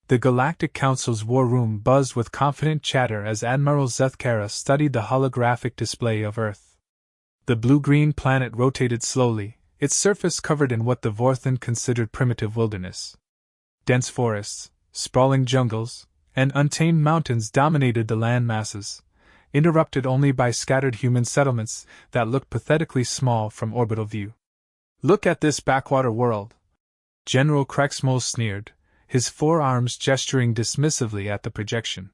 The Galactic Council's war room buzzed with confident chatter as Admiral Zethkara studied the holographic display of Earth. The blue-green planet rotated slowly, its surface covered in what the Vorthan considered primitive wilderness. Dense forests, sprawling jungles, and untamed mountains dominated the land masses, interrupted only by scattered human settlements that looked pathetically small from orbital view. "Look at this backwater world," General Krexmol sneered, his forearms gesturing dismissively at the projection.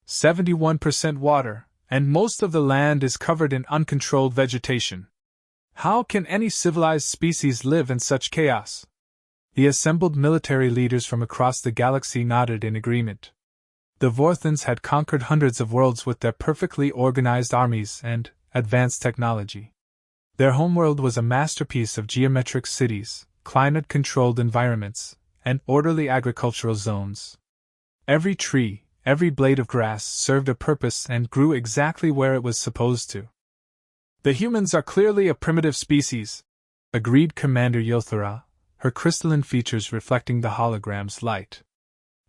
71% water, and most of the land is covered in uncontrolled vegetation. How can any civilized species live in such chaos? The assembled military leaders from across the galaxy nodded in agreement. The Vorthans had conquered hundreds of worlds with their perfectly organized armies and advanced technology. Their homeworld was a masterpiece of geometric cities, climate-controlled environments, and orderly agricultural zones. Every tree, every blade of grass served a purpose and grew exactly where it was supposed to. "The humans are clearly a primitive species," agreed Commander Yothara, her crystalline features reflecting the hologram's light.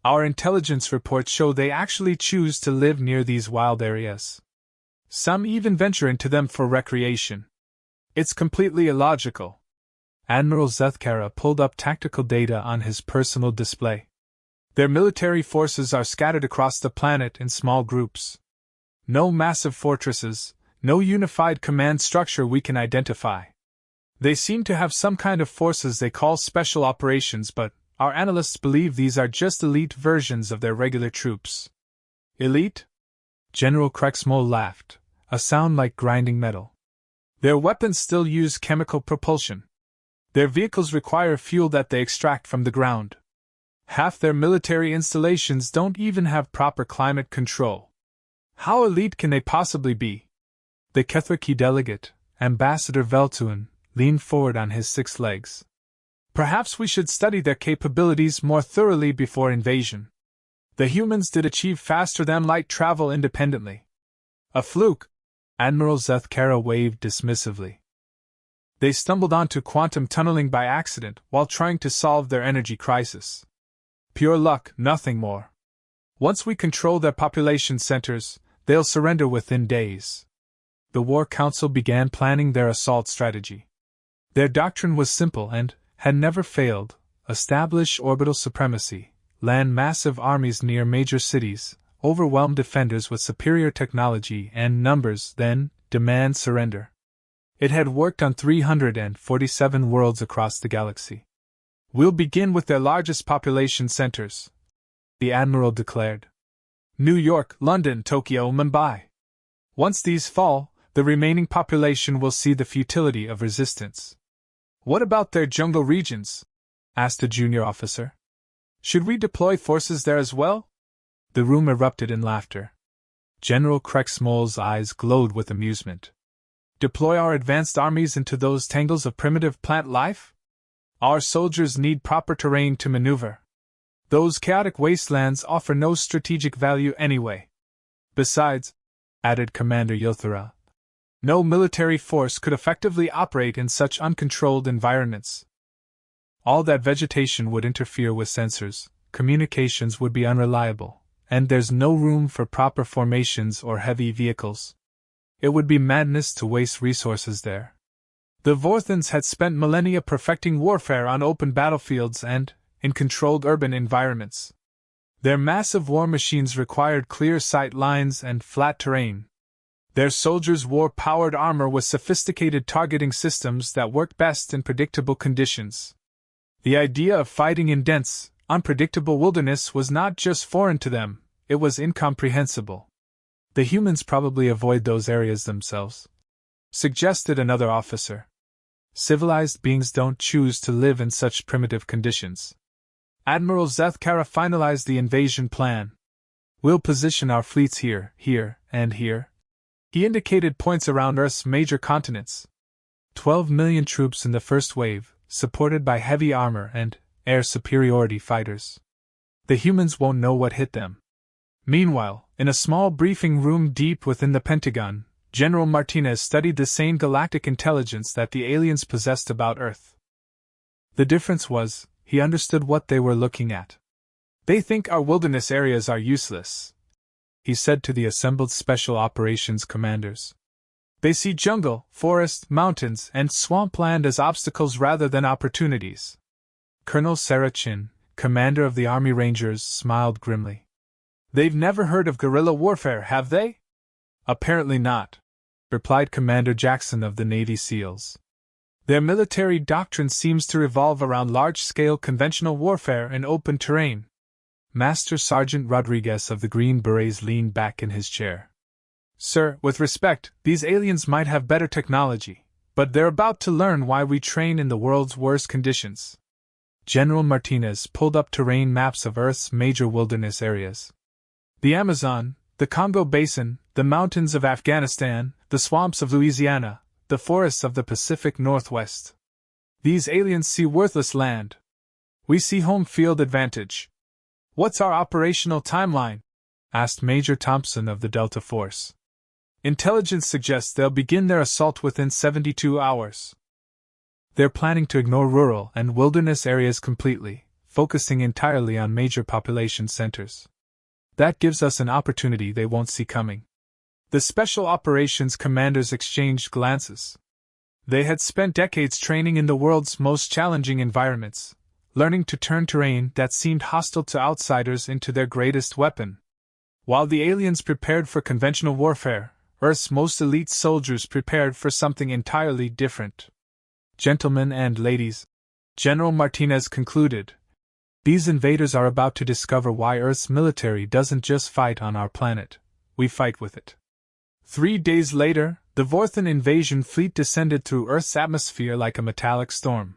"Our intelligence reports show they actually choose to live near these wild areas. Some even venture into them for recreation. It's completely illogical." Admiral Zethkara pulled up tactical data on his personal display. "Their military forces are scattered across the planet in small groups. No massive fortresses, no unified command structure we can identify. They seem to have some kind of forces they call special operations, but our analysts believe these are just elite versions of their regular troops." "Elite?" General Krexmol laughed, a sound like grinding metal. "Their weapons still use chemical propulsion. Their vehicles require fuel that they extract from the ground. Half their military installations don't even have proper climate control. How elite can they possibly be?" The Kethriki delegate, Ambassador Veltuin, leaned forward on his 6 legs. "Perhaps we should study their capabilities more thoroughly before invasion. The humans did achieve faster-than-light travel independently." "A fluke," Admiral Zethkara waved dismissively. "They stumbled onto quantum tunneling by accident while trying to solve their energy crisis. Pure luck, nothing more. Once we control their population centers, they'll surrender within days." The War Council began planning their assault strategy. Their doctrine was simple and had never failed: establish orbital supremacy, land massive armies near major cities, overwhelm defenders with superior technology and numbers, then demand surrender. It had worked on 347 worlds across the galaxy. "We'll begin with their largest population centers," the Admiral declared. "New York, London, Tokyo, Mumbai. Once these fall, the remaining population will see the futility of resistance." "What about their jungle regions?" asked a junior officer. "Should we deploy forces there as well?" The room erupted in laughter. General Krexmol's eyes glowed with amusement. "Deploy our advanced armies into those tangles of primitive plant life? Our soldiers need proper terrain to maneuver. Those chaotic wastelands offer no strategic value anyway. Besides," added Commander Yothara, "no military force could effectively operate in such uncontrolled environments. All that vegetation would interfere with sensors, communications would be unreliable, and there's no room for proper formations or heavy vehicles. It would be madness to waste resources there." The Vorthans had spent millennia perfecting warfare on open battlefields and in controlled urban environments. Their massive war machines required clear sight lines and flat terrain. Their soldiers wore powered armor with sophisticated targeting systems that worked best in predictable conditions. The idea of fighting in dense, unpredictable wilderness was not just foreign to them, it was incomprehensible. "The humans probably avoid those areas themselves," suggested another officer. "Civilized beings don't choose to live in such primitive conditions." Admiral Zethkara finalized the invasion plan. "We'll position our fleets here, here, and here." He indicated points around Earth's major continents. 12 million troops in the first wave, supported by heavy armor and air superiority fighters. The humans won't know what hit them. Meanwhile, in a small briefing room deep within the Pentagon, General Martinez studied the same galactic intelligence that the aliens possessed about Earth. The difference was, he understood what they were looking at. They think our wilderness areas are useless, he said to the assembled Special Operations commanders. They see jungle, forest, mountains, and swampland as obstacles rather than opportunities. Colonel Sarah Chin, commander of the Army Rangers, smiled grimly. They've never heard of guerrilla warfare, have they? Apparently not, replied Commander Jackson of the Navy SEALs. Their military doctrine seems to revolve around large-scale conventional warfare in open terrain. Master Sergeant Rodriguez of the Green Berets leaned back in his chair. Sir, with respect, these aliens might have better technology, but they're about to learn why we train in the world's worst conditions. General Martinez pulled up terrain maps of Earth's major wilderness areas. The Amazon, the Congo Basin, the mountains of Afghanistan, the swamps of Louisiana, the forests of the Pacific Northwest. These aliens see worthless land. We see home field advantage. What's our operational timeline? Asked Major Thompson of the Delta Force. Intelligence suggests they'll begin their assault within 72 hours. They're planning to ignore rural and wilderness areas completely, focusing entirely on major population centers. That gives us an opportunity they won't see coming. The Special Operations commanders exchanged glances. They had spent decades training in the world's most challenging environments, learning to turn terrain that seemed hostile to outsiders into their greatest weapon. While the aliens prepared for conventional warfare, Earth's most elite soldiers prepared for something entirely different. Gentlemen and ladies, General Martinez concluded, these invaders are about to discover why Earth's military doesn't just fight on our planet, we fight with it. 3 days later, the Vorthan invasion fleet descended through Earth's atmosphere like a metallic storm.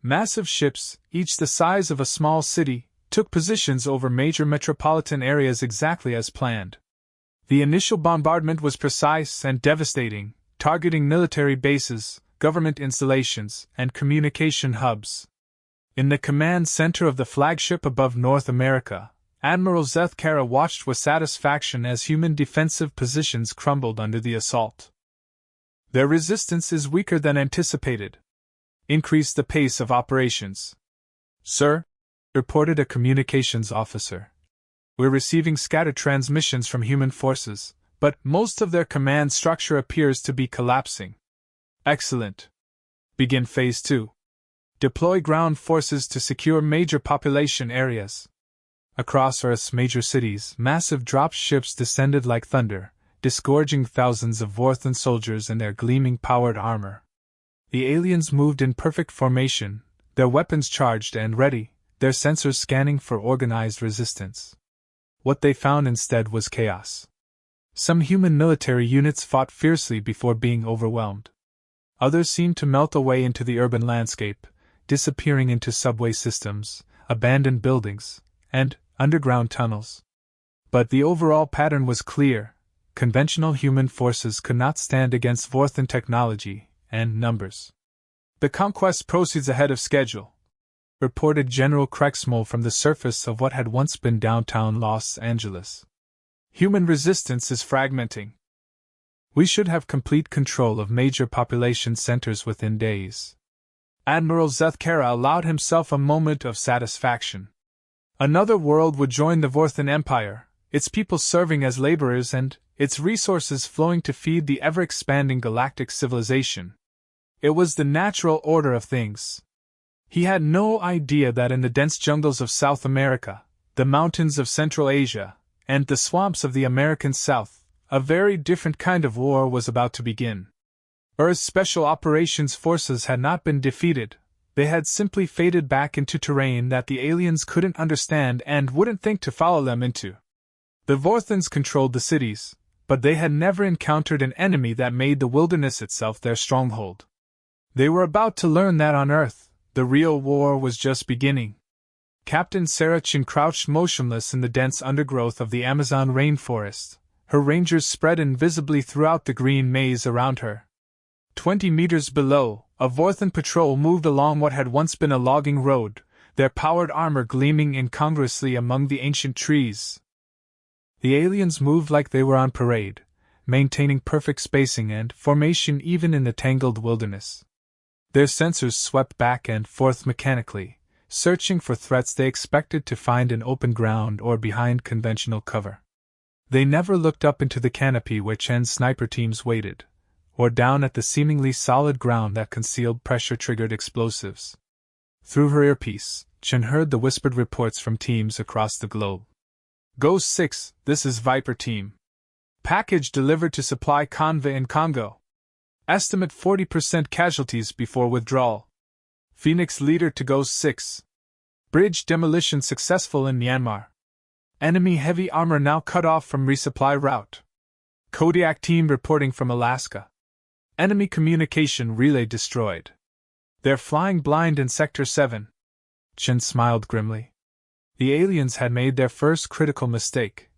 Massive ships, each the size of a small city, took positions over major metropolitan areas exactly as planned. The initial bombardment was precise and devastating, targeting military bases, government installations, and communication hubs. In the command center of the flagship above North America, Admiral Zeth Kara watched with satisfaction as human defensive positions crumbled under the assault. Their resistance is weaker than anticipated. Increase the pace of operations. Sir, reported a communications officer. We're receiving scattered transmissions from human forces, but most of their command structure appears to be collapsing. Excellent. Begin Phase 2. Deploy ground forces to secure major population areas. Across Earth's major cities, massive drop ships descended like thunder, disgorging thousands of Vorthan soldiers in their gleaming powered armor. The aliens moved in perfect formation, their weapons charged and ready, their sensors scanning for organized resistance. What they found instead was chaos. Some human military units fought fiercely before being overwhelmed. Others seemed to melt away into the urban landscape, disappearing into subway systems, abandoned buildings, and underground tunnels. But the overall pattern was clear. Conventional human forces could not stand against Vorthan technology and numbers. The conquest proceeds ahead of schedule, reported General Krexmol from the surface of what had once been downtown Los Angeles. Human resistance is fragmenting. We should have complete control of major population centers within days. Admiral Zeth Kara allowed himself a moment of satisfaction. Another world would join the Vorthan Empire, its people serving as laborers and its resources flowing to feed the ever-expanding galactic civilization. It was the natural order of things. He had no idea that in the dense jungles of South America, the mountains of Central Asia, and the swamps of the American South, a very different kind of war was about to begin. Earth's Special Operations Forces had not been defeated, they had simply faded back into terrain that the aliens couldn't understand and wouldn't think to follow them into. The Vorthans controlled the cities, but they had never encountered an enemy that made the wilderness itself their stronghold. They were about to learn that on Earth, the real war was just beginning. Captain Sarah Chin crouched motionless in the dense undergrowth of the Amazon rainforest, her rangers spread invisibly throughout the green maze around her. 20 meters below, a Vorthan patrol moved along what had once been a logging road, their powered armor gleaming incongruously among the ancient trees. The aliens moved like they were on parade, maintaining perfect spacing and formation even in the tangled wilderness. Their sensors swept back and forth mechanically, searching for threats they expected to find in open ground or behind conventional cover. They never looked up into the canopy where Chen's sniper teams waited, or down at the seemingly solid ground that concealed pressure-triggered explosives. Through her earpiece, Chen heard the whispered reports from teams across the globe. Ghost 6, this is Viper Team. Package delivered to supply convoy in Congo. Estimate 40% casualties before withdrawal. Phoenix leader to Ghost 6. Bridge demolition successful in Myanmar. Enemy heavy armor now cut off from resupply route. Kodiak team reporting from Alaska. Enemy communication relay destroyed. They're flying blind in Sector 7. Chen smiled grimly. The aliens had made their first critical mistake.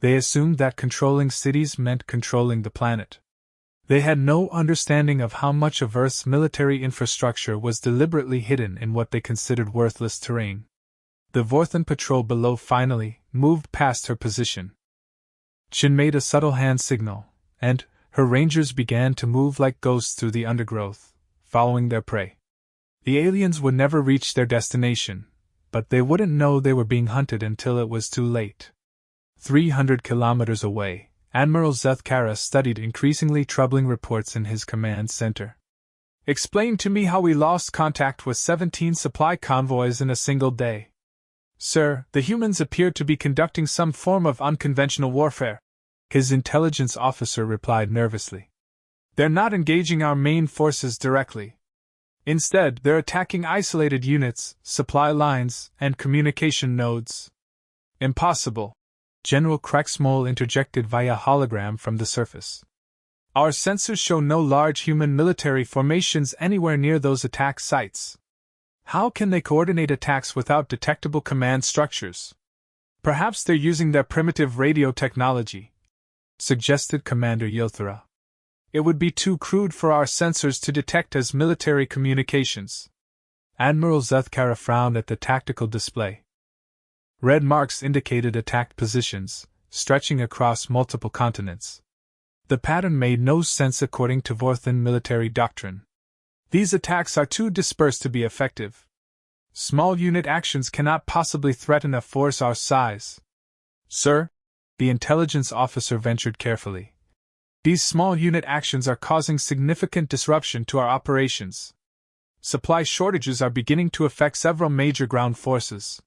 They assumed that controlling cities meant controlling the planet. They had no understanding of how much of Earth's military infrastructure was deliberately hidden in what they considered worthless terrain. The Vorthan patrol below finally moved past her position. Chen made a subtle hand signal, and her rangers began to move like ghosts through the undergrowth, following their prey. The aliens would never reach their destination, but they wouldn't know they were being hunted until it was too late. 300 kilometers away, Admiral Zethkara studied increasingly troubling reports in his command center. Explain to me how we lost contact with 17 supply convoys in a single day. Sir, the humans appear to be conducting some form of unconventional warfare, his intelligence officer replied nervously. They're not engaging our main forces directly. Instead, they're attacking isolated units, supply lines, and communication nodes. Impossible, General Krexmol interjected via hologram from the surface. Our sensors show no large human military formations anywhere near those attack sites. How can they coordinate attacks without detectable command structures? Perhaps they're using their primitive radio technology, suggested Commander Yothara. It would be too crude for our sensors to detect as military communications. Admiral Zethkara frowned at the tactical display. Red marks indicated attacked positions, stretching across multiple continents. The pattern made no sense according to Vorthan military doctrine. These attacks are too dispersed to be effective. Small unit actions cannot possibly threaten a force our size. Sir, the intelligence officer ventured carefully. These small unit actions are causing significant disruption to our operations. Supply shortages are beginning to affect several major ground forces.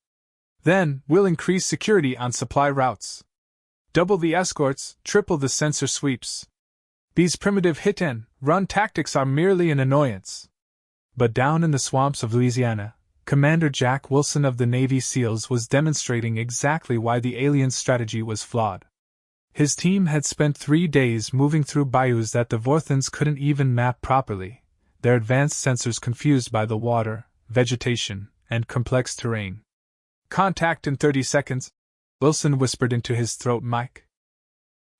Then, we'll increase security on supply routes. Double the escorts, triple the sensor sweeps. These primitive hit-and-run tactics are merely an annoyance. But down in the swamps of Louisiana, Commander Jack Wilson of the Navy SEALs was demonstrating exactly why the alien strategy was flawed. His team had spent 3 days moving through bayous that the Vorthans couldn't even map properly, their advanced sensors confused by the water, vegetation, and complex terrain. Contact in 30 seconds, Wilson whispered into his throat mic.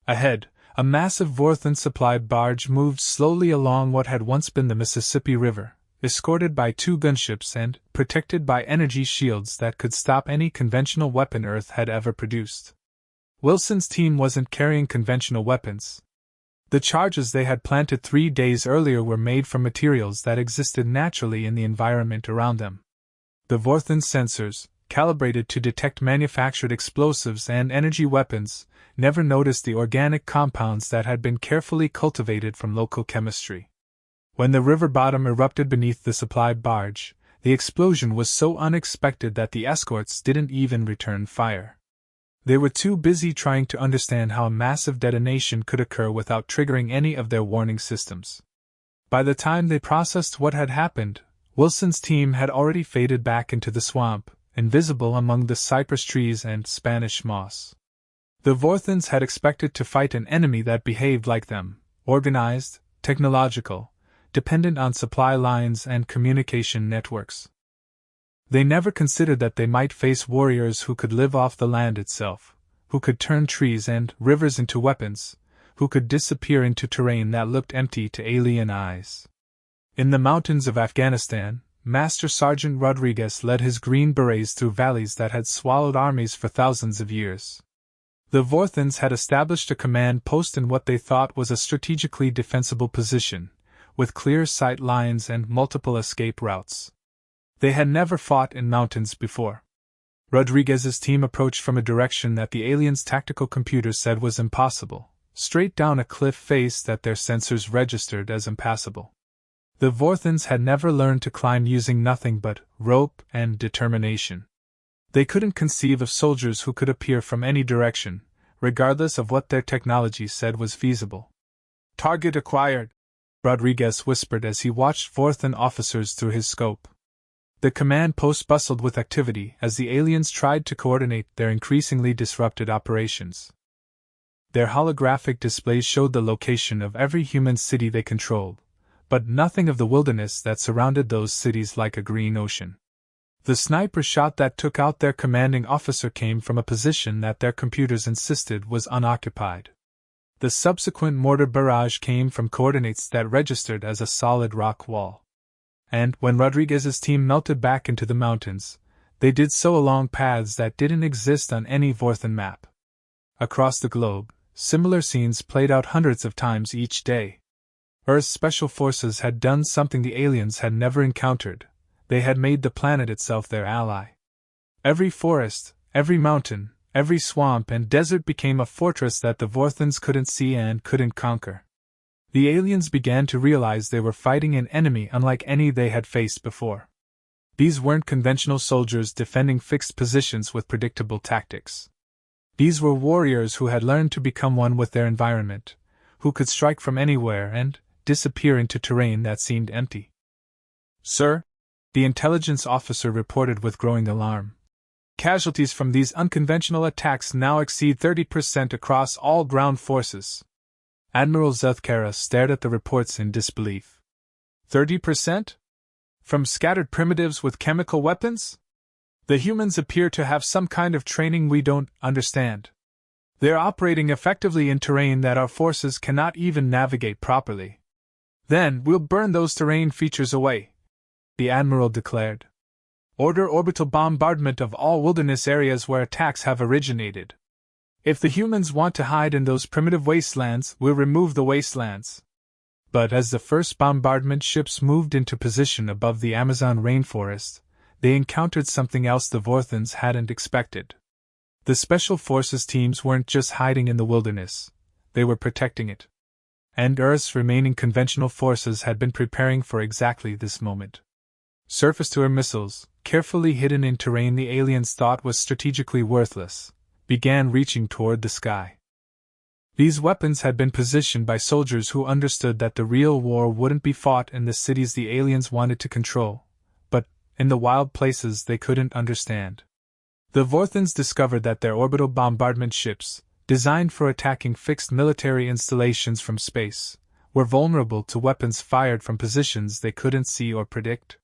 Ahead, a massive Vorthan-supplied barge moved slowly along what had once been the Mississippi River, escorted by 2 gunships and protected by energy shields that could stop any conventional weapon Earth had ever produced. Wilson's team wasn't carrying conventional weapons. The charges they had planted 3 days earlier were made from materials that existed naturally in the environment around them. The Vorthan sensors, calibrated to detect manufactured explosives and energy weapons, never noticed the organic compounds that had been carefully cultivated from local chemistry. When the river bottom erupted beneath the supply barge, the explosion was so unexpected that the escorts didn't even return fire. They were too busy trying to understand how a massive detonation could occur without triggering any of their warning systems. By the time they processed what had happened, Wilson's team had already faded back into the swamp, invisible among the cypress trees and Spanish moss. The Vorthans had expected to fight an enemy that behaved like them, organized, technological, dependent on supply lines and communication networks. They never considered that they might face warriors who could live off the land itself, who could turn trees and rivers into weapons, who could disappear into terrain that looked empty to alien eyes. In the mountains of Afghanistan, Master Sergeant Rodriguez led his Green Berets through valleys that had swallowed armies for thousands of years. The Vorthans had established a command post in what they thought was a strategically defensible position, with clear sight lines and multiple escape routes. They had never fought in mountains before. Rodriguez's team approached from a direction that the aliens' tactical computers said was impossible, straight down a cliff face that their sensors registered as impassable. The Vorthans had never learned to climb using nothing but rope and determination. They couldn't conceive of soldiers who could appear from any direction, regardless of what their technology said was feasible. "Target acquired," Rodriguez whispered as he watched Vorthan officers through his scope. The command post bustled with activity as the aliens tried to coordinate their increasingly disrupted operations. Their holographic displays showed the location of every human city they controlled, but nothing of the wilderness that surrounded those cities like a green ocean. The sniper shot that took out their commanding officer came from a position that their computers insisted was unoccupied. The subsequent mortar barrage came from coordinates that registered as a solid rock wall. And when Rodriguez's team melted back into the mountains, they did so along paths that didn't exist on any Vorthan map. Across the globe, similar scenes played out hundreds of times each day. Earth's special forces had done something the aliens had never encountered. They had made the planet itself their ally. Every forest, every mountain, every swamp and desert became a fortress that the Vorthans couldn't see and couldn't conquer. The aliens began to realize they were fighting an enemy unlike any they had faced before. These weren't conventional soldiers defending fixed positions with predictable tactics. These were warriors who had learned to become one with their environment, who could strike from anywhere and disappear into terrain that seemed empty. "Sir," the intelligence officer reported with growing alarm. "Casualties from these unconventional attacks now exceed 30% across all ground forces." Admiral Zethkara stared at the reports in disbelief. 30%? From scattered primitives with chemical weapons? The humans appear to have some kind of training we don't understand. They're operating effectively in terrain that our forces cannot even navigate properly. "Then we'll burn those terrain features away," the Admiral declared. "Order orbital bombardment of all wilderness areas where attacks have originated. If the humans want to hide in those primitive wastelands, we'll remove the wastelands." But as the first bombardment ships moved into position above the Amazon rainforest, they encountered something else the Vorthans hadn't expected. The Special Forces teams weren't just hiding in the wilderness, they were protecting it. And Earth's remaining conventional forces had been preparing for exactly this moment. Surface-to-air missiles, carefully hidden in terrain the aliens thought was strategically worthless, began reaching toward the sky. These weapons had been positioned by soldiers who understood that the real war wouldn't be fought in the cities the aliens wanted to control, but in the wild places they couldn't understand. The Vorthans discovered that their orbital bombardment ships, designed for attacking fixed military installations from space, were vulnerable to weapons fired from positions they couldn't see or predict.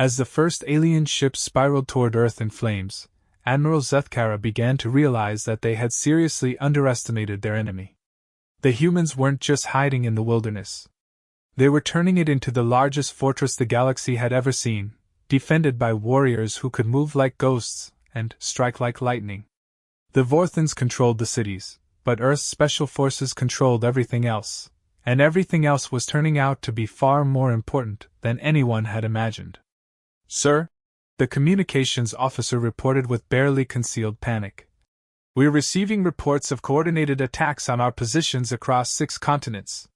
As the first alien ships spiraled toward Earth in flames, Admiral Zethkara began to realize that they had seriously underestimated their enemy. The humans weren't just hiding in the wilderness. They were turning it into the largest fortress the galaxy had ever seen, defended by warriors who could move like ghosts and strike like lightning. The Vorthans controlled the cities, but Earth's special forces controlled everything else, and everything else was turning out to be far more important than anyone had imagined. "Sir," the communications officer reported with barely concealed panic, "we're receiving reports of coordinated attacks on our positions across 6 continents.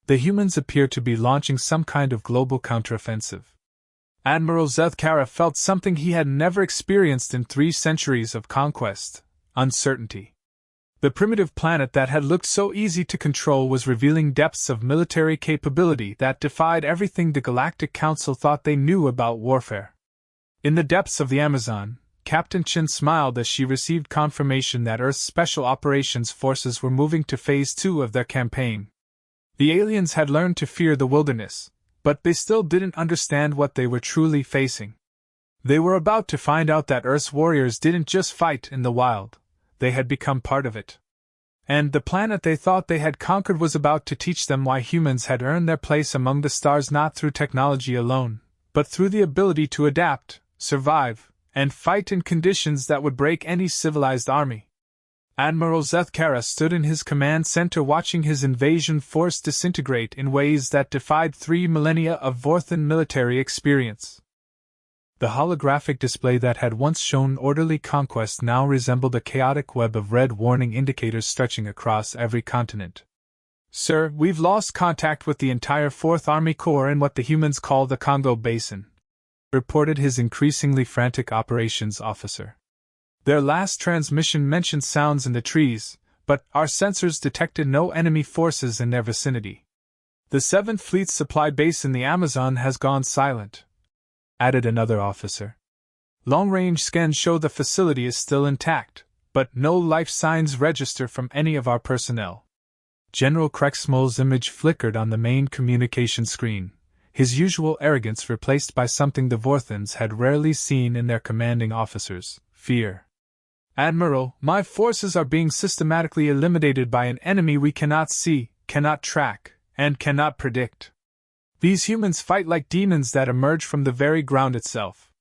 The humans appear to be launching some kind of global counteroffensive." Admiral Zethkara felt something he had never experienced in 3 centuries of conquest: uncertainty. The primitive planet that had looked so easy to control was revealing depths of military capability that defied everything the Galactic Council thought they knew about warfare. In the depths of the Amazon, Captain Chin smiled as she received confirmation that Earth's Special Operations Forces were moving to Phase 2 of their campaign. The aliens had learned to fear the wilderness, but they still didn't understand what they were truly facing. They were about to find out that Earth's warriors didn't just fight in the wild, they had become part of it. And the planet they thought they had conquered was about to teach them why humans had earned their place among the stars not through technology alone, but through the ability to adapt, survive, and fight in conditions that would break any civilized army. Admiral Zethkara stood in his command center watching his invasion force disintegrate in ways that defied 3 millennia of Vorthan military experience. The holographic display that had once shown orderly conquest now resembled a chaotic web of red warning indicators stretching across every continent. "Sir, we've lost contact with the entire 4th Army Corps in what the humans call the Congo Basin," reported his increasingly frantic operations officer. "Their last transmission mentioned sounds in the trees, but our sensors detected no enemy forces in their vicinity. The 7th Fleet's supply base in the Amazon has gone silent," added another officer. "Long-range scans show the facility is still intact, but no life signs register from any of our personnel." General Krexmole's image flickered on the main communication screen, his usual arrogance replaced by something the Vorthans had rarely seen in their commanding officers: fear. "Admiral, my forces are being systematically eliminated by an enemy we cannot see, cannot track, and cannot predict. These humans fight like demons that emerge from the very ground itself."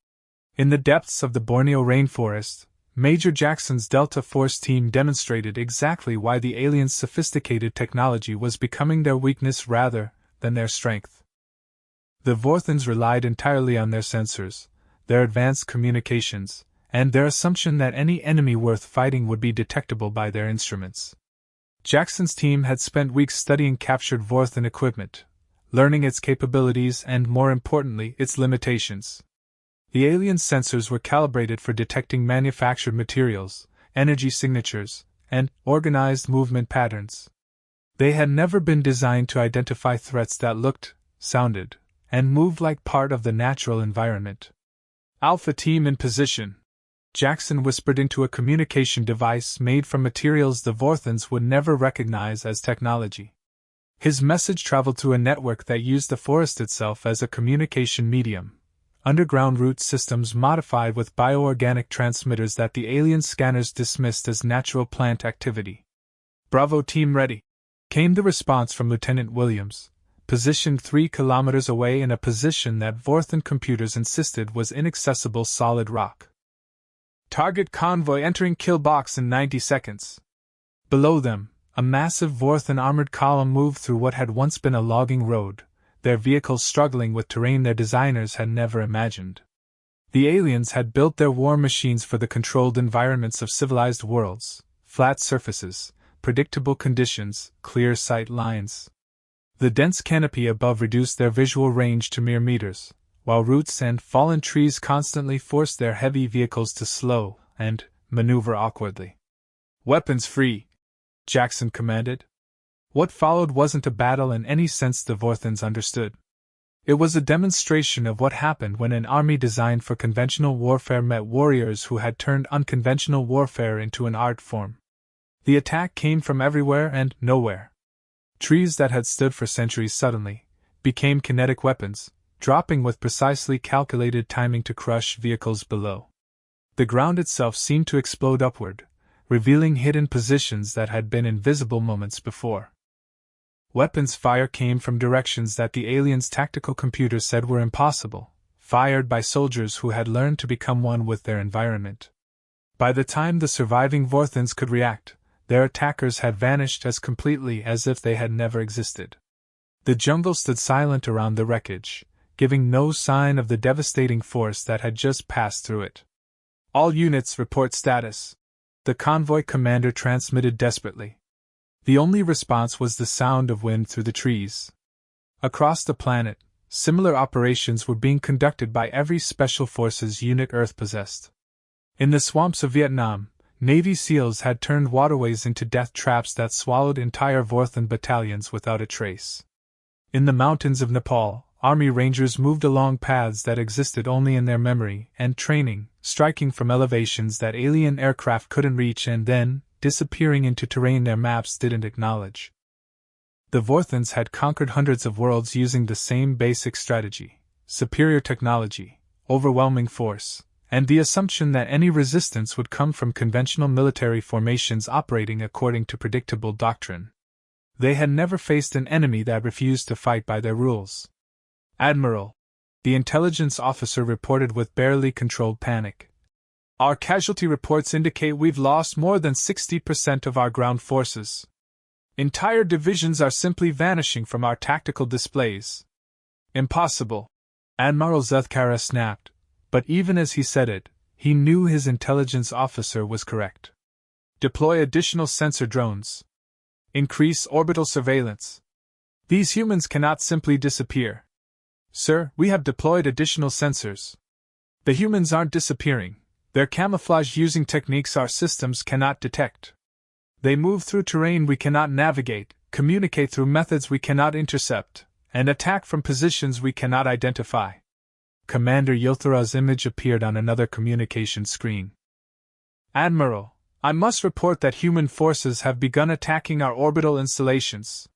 In the depths of the Borneo rainforest, Major Jackson's Delta Force team demonstrated exactly why the aliens' sophisticated technology was becoming their weakness rather than their strength. The Vorthans relied entirely on their sensors, their advanced communications, and their assumption that any enemy worth fighting would be detectable by their instruments. Jackson's team had spent weeks studying captured Vorthan equipment, learning its capabilities and, more importantly, its limitations. The alien sensors were calibrated for detecting manufactured materials, energy signatures, and organized movement patterns. They had never been designed to identify threats that looked, sounded, and moved like part of the natural environment. "Alpha team in position," Jackson whispered into a communication device made from materials the Vorthans would never recognize as technology. His message traveled through a network that used the forest itself as a communication medium. Underground root systems modified with bioorganic transmitters that the alien scanners dismissed as natural plant activity. "Bravo team ready," came the response from Lieutenant Williams, positioned 3 kilometers away in a position that Vorthan computers insisted was inaccessible solid rock. "Target convoy entering kill box in 90 seconds. Below them, a massive Vorthan armored column moved through what had once been a logging road, their vehicles struggling with terrain their designers had never imagined. The aliens had built their war machines for the controlled environments of civilized worlds: flat surfaces, predictable conditions, clear sight lines. The dense canopy above reduced their visual range to mere meters, while roots and fallen trees constantly forced their heavy vehicles to slow and maneuver awkwardly. "Weapons free," Jackson commanded. What followed wasn't a battle in any sense the Vorthans understood. It was a demonstration of what happened when an army designed for conventional warfare met warriors who had turned unconventional warfare into an art form. The attack came from everywhere and nowhere. Trees that had stood for centuries suddenly became kinetic weapons, dropping with precisely calculated timing to crush vehicles below. The ground itself seemed to explode upward, revealing hidden positions that had been invisible moments before. Weapons fire came from directions that the aliens' tactical computers said were impossible, fired by soldiers who had learned to become one with their environment. By the time the surviving Vorthans could react, their attackers had vanished as completely as if they had never existed. The jungle stood silent around the wreckage, giving no sign of the devastating force that had just passed through it. "All units report status," the convoy commander transmitted desperately. The only response was the sound of wind through the trees. Across the planet, similar operations were being conducted by every Special Forces unit Earth possessed. In the swamps of Vietnam, Navy SEALs had turned waterways into death traps that swallowed entire Vorthan battalions without a trace. In the mountains of Nepal, Army Rangers moved along paths that existed only in their memory and training, striking from elevations that alien aircraft couldn't reach and then disappearing into terrain their maps didn't acknowledge. The Vorthans had conquered hundreds of worlds using the same basic strategy: superior technology, overwhelming force, and the assumption that any resistance would come from conventional military formations operating according to predictable doctrine. They had never faced an enemy that refused to fight by their rules. "Admiral," the intelligence officer reported with barely controlled panic, "our casualty reports indicate we've lost more than 60% of our ground forces. Entire divisions are simply vanishing from our tactical displays." "Impossible," Admiral Zethkara snapped, But even as he said it, he knew his intelligence officer was correct. Deploy additional sensor drones. Increase orbital surveillance. These humans cannot simply disappear. Sir, we have deployed additional sensors. The humans aren't disappearing. They're camouflaged using techniques our systems cannot detect. They move through terrain we cannot navigate, communicate through methods we cannot intercept, and attack from positions we cannot identify. Commander Yothara's image appeared on another communication screen. Admiral, I must report that human forces have begun attacking our orbital installations.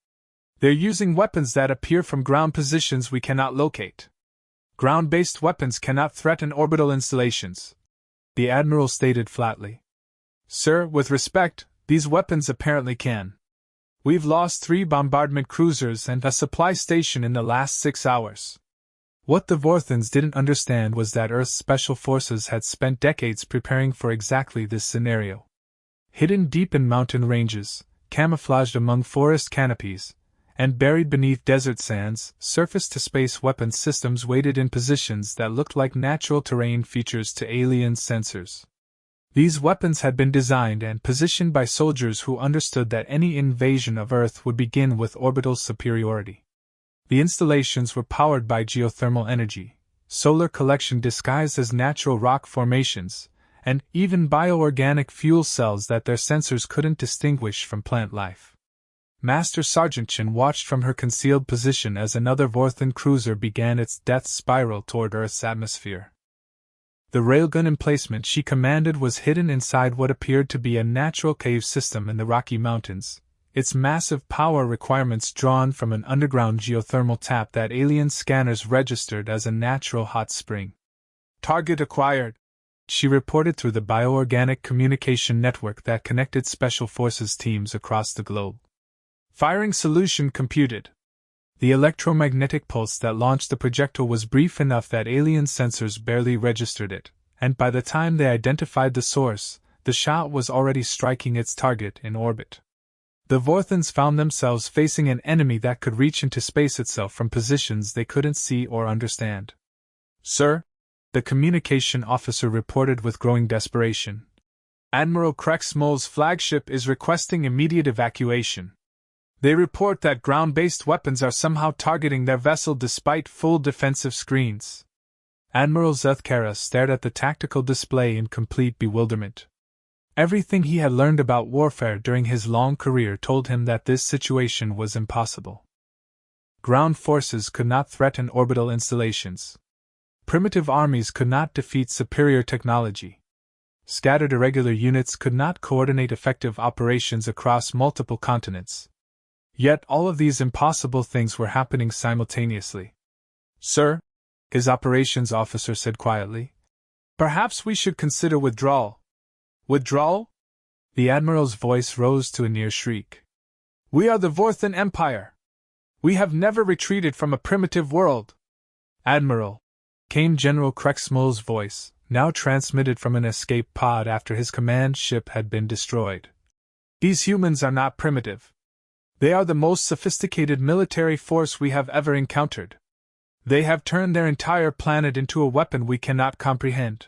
They're using weapons that appear from ground positions we cannot locate. Ground-based weapons cannot threaten orbital installations, the Admiral stated flatly. Sir, with respect, these weapons apparently can. We've lost 3 bombardment cruisers and a supply station in the last 6 hours. What the Vorthans didn't understand was that Earth's special forces had spent decades preparing for exactly this scenario. Hidden deep in mountain ranges, camouflaged among forest canopies, and buried beneath desert sands, surface-to-space weapons systems waited in positions that looked like natural terrain features to alien sensors. These weapons had been designed and positioned by soldiers who understood that any invasion of Earth would begin with orbital superiority. The installations were powered by geothermal energy, solar collection disguised as natural rock formations, and even bioorganic fuel cells that their sensors couldn't distinguish from plant life. Master Sergeant Chen watched from her concealed position as another Vorthan cruiser began its death spiral toward Earth's atmosphere. The railgun emplacement she commanded was hidden inside what appeared to be a natural cave system in the Rocky Mountains, its massive power requirements drawn from an underground geothermal tap that alien scanners registered as a natural hot spring. Target acquired, she reported through the bioorganic communication network that connected Special Forces teams across the globe. Firing solution computed. The electromagnetic pulse that launched the projectile was brief enough that alien sensors barely registered it, and by the time they identified the source, the shot was already striking its target in orbit. The Vorthans found themselves facing an enemy that could reach into space itself from positions they couldn't see or understand. Sir, the communication officer reported with growing desperation. Admiral Krexmol's flagship is requesting immediate evacuation. They report that ground-based weapons are somehow targeting their vessel despite full defensive screens. Admiral Zethkara stared at the tactical display in complete bewilderment. Everything he had learned about warfare during his long career told him that this situation was impossible. Ground forces could not threaten orbital installations. Primitive armies could not defeat superior technology. Scattered irregular units could not coordinate effective operations across multiple continents. Yet all of these impossible things were happening simultaneously. Sir, his operations officer said quietly, perhaps we should consider withdrawal. Withdrawal? The Admiral's voice rose to a near shriek. We are the Vorthan Empire. We have never retreated from a primitive world. Admiral, came General Krexmol's voice, now transmitted from an escape pod after his command ship had been destroyed. These humans are not primitive. They are the most sophisticated military force we have ever encountered. They have turned their entire planet into a weapon we cannot comprehend.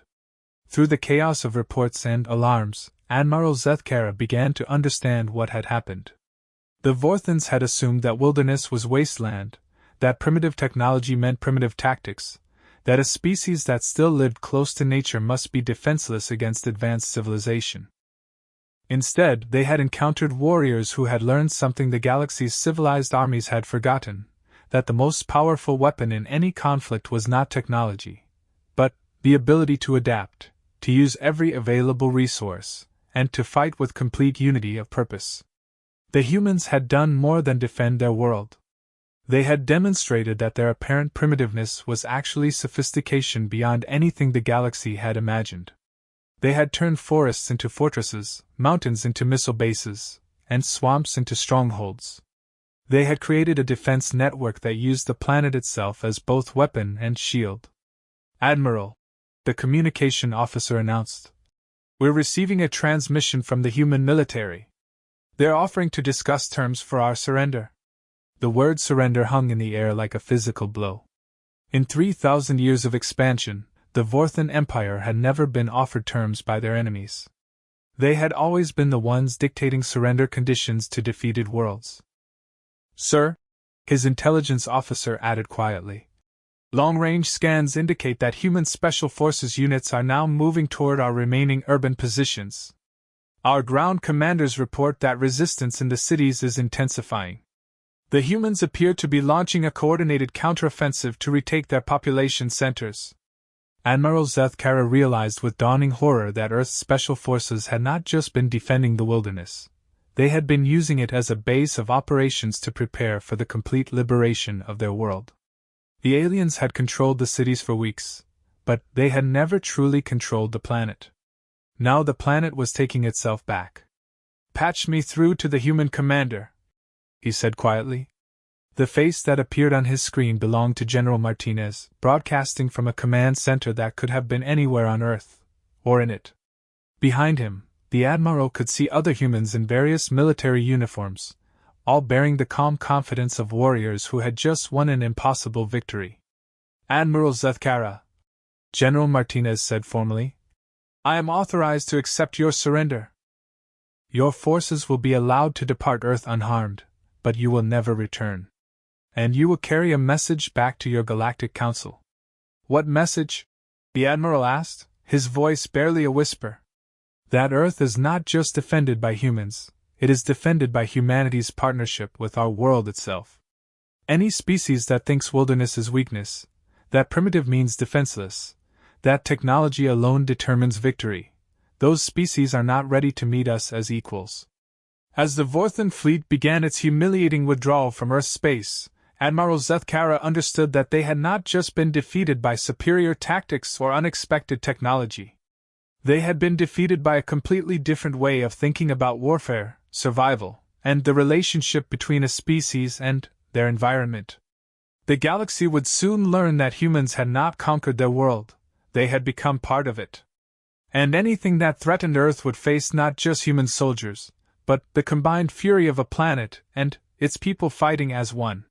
Through the chaos of reports and alarms, Admiral Zethkara began to understand what had happened. The Vorthans had assumed that wilderness was wasteland, that primitive technology meant primitive tactics, that a species that still lived close to nature must be defenseless against advanced civilization. Instead, they had encountered warriors who had learned something the galaxy's civilized armies had forgotten, that the most powerful weapon in any conflict was not technology, but the ability to adapt, to use every available resource, and to fight with complete unity of purpose. The humans had done more than defend their world. They had demonstrated that their apparent primitiveness was actually sophistication beyond anything the galaxy had imagined. They had turned forests into fortresses, mountains into missile bases, and swamps into strongholds. They had created a defense network that used the planet itself as both weapon and shield. Admiral, the communication officer announced, we're receiving a transmission from the human military. They're offering to discuss terms for our surrender. The word surrender hung in the air like a physical blow. In 3,000 years of expansion, the Vorthan Empire had never been offered terms by their enemies. They had always been the ones dictating surrender conditions to defeated worlds. "Sir," his intelligence officer added quietly, "long-range scans indicate that human special forces units are now moving toward our remaining urban positions. Our ground commanders report that resistance in the cities is intensifying. The humans appear to be launching a coordinated counteroffensive to retake their population centers." Admiral Zethkara realized with dawning horror that Earth's special forces had not just been defending the wilderness. They had been using it as a base of operations to prepare for the complete liberation of their world. The aliens had controlled the cities for weeks, but they had never truly controlled the planet. Now the planet was taking itself back. "Patch me through to the human commander," he said quietly. The face that appeared on his screen belonged to General Martinez, broadcasting from a command center that could have been anywhere on Earth, or in it. Behind him, the Admiral could see other humans in various military uniforms, all bearing the calm confidence of warriors who had just won an impossible victory. "Admiral Zethkara," General Martinez said formally, "I am authorized to accept your surrender. Your forces will be allowed to depart Earth unharmed, but you will never return. And you will carry a message back to your Galactic Council." "What message?" the Admiral asked, his voice barely a whisper. "That Earth is not just defended by humans, it is defended by humanity's partnership with our world itself. Any species that thinks wilderness is weakness, that primitive means defenseless, that technology alone determines victory, those species are not ready to meet us as equals." As the Vorthan fleet began its humiliating withdrawal from Earth's space, Admiral Zethkara understood that they had not just been defeated by superior tactics or unexpected technology. They had been defeated by a completely different way of thinking about warfare, survival, and the relationship between a species and their environment. The galaxy would soon learn that humans had not conquered their world, they had become part of it. And anything that threatened Earth would face not just human soldiers, but the combined fury of a planet and its people fighting as one.